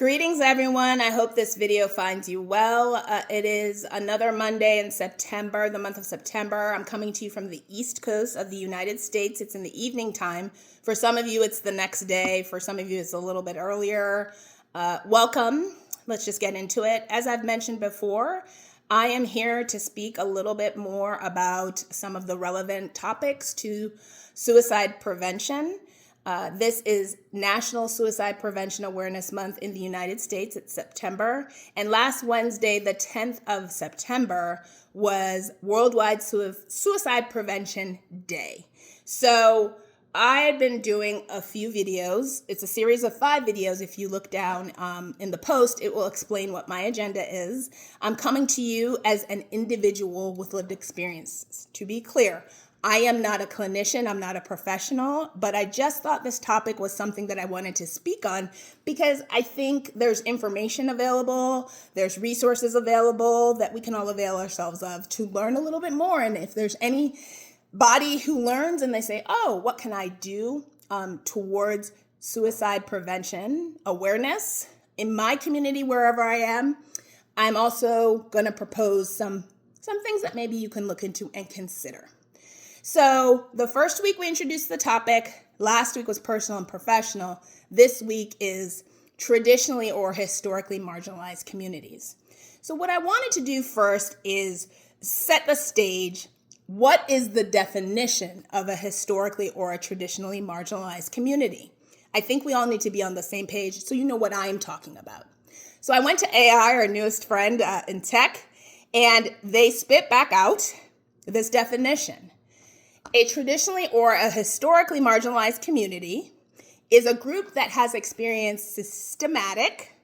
Greetings, everyone. I hope this video finds you well. It is another Monday in September, the month of September. I'm coming to you from the East Coast of the United States. It's in the evening time. For some of you, it's the next day. For some of you, it's a little bit earlier. Welcome. Let's just get into it. As I've mentioned before, I am here to speak a little bit more about some of the relevant topics to suicide prevention. This is National Suicide Prevention Awareness Month in the United States. It's September. And last Wednesday, the 10th of September, was Worldwide Suicide Prevention Day. So I've been doing a few videos. It's a series of 5 videos. If you look down in the post, it will explain what my agenda is. I'm coming to you as an individual with lived experiences. To be clear, I am not a clinician, I'm not a professional, but I just thought this topic was something that I wanted to speak on because I think there's information available, there's resources available that we can all avail ourselves of to learn a little bit more. And if there's anybody who learns and they say, oh, what can I do towards suicide prevention awareness in my community, wherever I am, I'm also going to propose some things that maybe you can look into and consider. So the first week we introduced the topic. Last week was personal and professional. This week is traditionally or historically marginalized communities. So what I wanted to do first is set the stage. What is the definition of a historically or a traditionally marginalized community? I think we all need to be on the same page so you know what I'm talking about. So I went to AI, our newest friend in tech, and they spit back out this definition. A traditionally or a historically marginalized community is a group that has experienced systematic,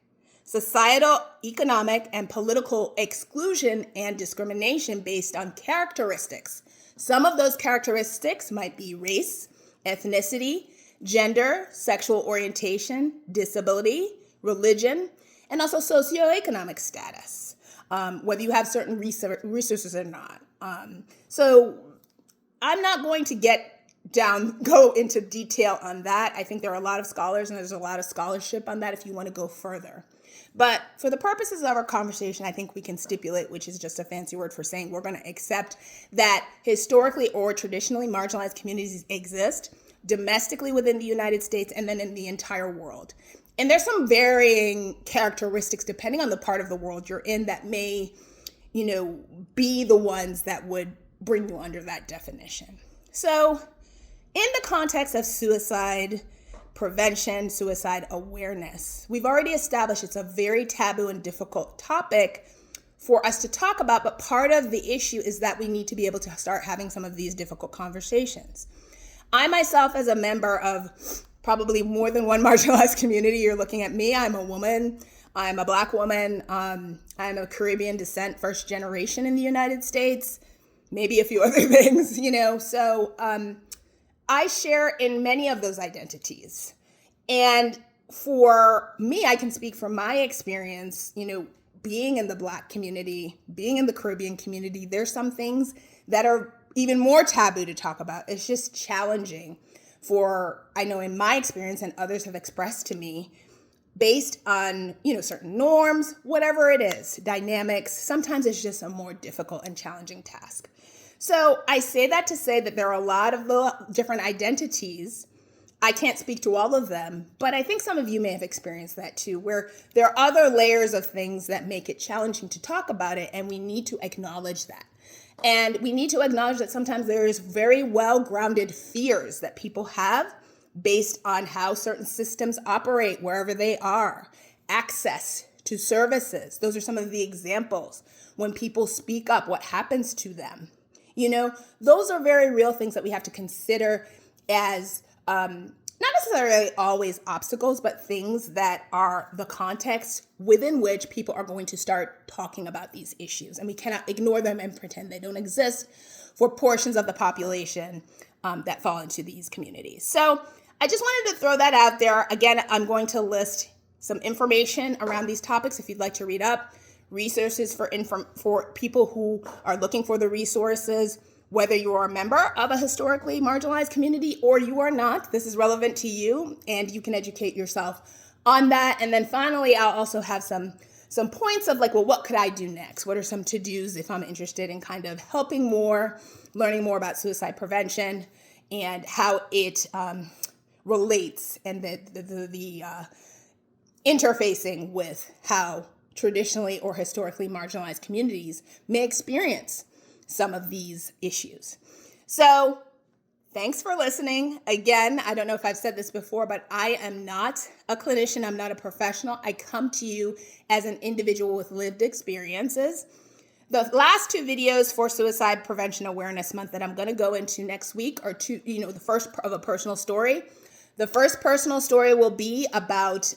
societal, economic, and political exclusion and discrimination based on characteristics. Some of those characteristics might be race, ethnicity, gender, sexual orientation, disability, religion, and also socioeconomic status, whether you have certain resources or not. So I'm not going to go into detail on that. I think there are a lot of scholars and there's a lot of scholarship on that if you want to go further. But for the purposes of our conversation, I think we can stipulate, which is just a fancy word for saying we're going to accept that historically or traditionally marginalized communities exist domestically within the United States and then in the entire world. And there's some varying characteristics depending on the part of the world you're in that may, be the ones that would bring you under that definition. So in the context of suicide prevention, suicide awareness, we've already established it's a very taboo and difficult topic for us to talk about, but part of the issue is that we need to be able to start having some of these difficult conversations. I myself, as a member of probably more than one marginalized community, you're looking at me, I'm a woman, I'm a Black woman, I'm of Caribbean descent, first generation in the United States, maybe a few other things, So I share in many of those identities. And for me, I can speak from my experience, being in the Black community, being in the Caribbean community, there's some things that are even more taboo to talk about. It's just challenging I know in my experience and others have expressed to me, based on, certain norms, whatever it is, dynamics, sometimes it's just a more difficult and challenging task. So I say that to say that there are a lot of the different identities. I can't speak to all of them, but I think some of you may have experienced that too, where there are other layers of things that make it challenging to talk about it, and we need to acknowledge that. And we need to acknowledge that sometimes there is very well-grounded fears that people have based on how certain systems operate wherever they are, access to services. Those are some of the examples. When people speak up, what happens to them? Those are very real things that we have to consider as not necessarily always obstacles, but things that are the context within which people are going to start talking about these issues. And we cannot ignore them and pretend they don't exist for portions of the population that fall into these communities. So I just wanted to throw that out there. Again, I'm going to list some information around these topics if you'd like to read up, resources for people who are looking for the resources, whether you are a member of a historically marginalized community or you are not. This is relevant to you, and you can educate yourself on that. And then finally, I'll also have some points of like, well, what could I do next? What are some to-dos if I'm interested in kind of helping more, learning more about suicide prevention and how it relates and the interfacing with how traditionally or historically marginalized communities may experience some of these issues. So thanks for listening. Again, I don't know if I've said this before, but I am not a clinician. I'm not a professional. I come to you as an individual with lived experiences. The last two videos for Suicide Prevention Awareness Month that I'm going to go into next week are the first of a personal story. The first personal story will be about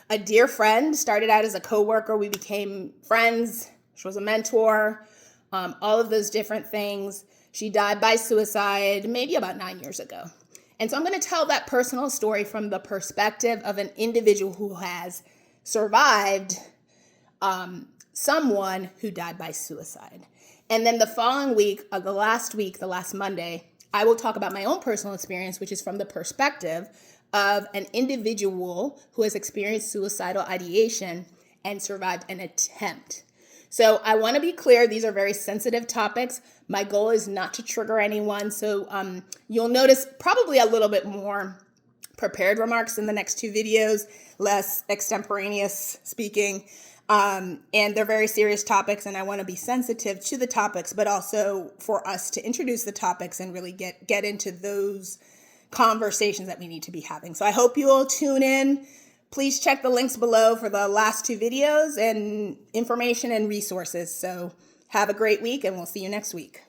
a dear friend, started out as a coworker. We became friends. She was a mentor, all of those different things. She died by suicide maybe about 9 years ago. And so I'm going to tell that personal story from the perspective of an individual who has survived someone who died by suicide. And then the following week, the last Monday, I will talk about my own personal experience, which is from the perspective of an individual who has experienced suicidal ideation and survived an attempt. So I want to be clear, these are very sensitive topics. My goal is not to trigger anyone. So you'll notice probably a little bit more prepared remarks in the next two videos, less extemporaneous speaking. And they're very serious topics, and I want to be sensitive to the topics, but also for us to introduce the topics and really get into those conversations that we need to be having. So I hope you will tune in. Please check the links below for the last two videos and information and resources. So have a great week, and we'll see you next week.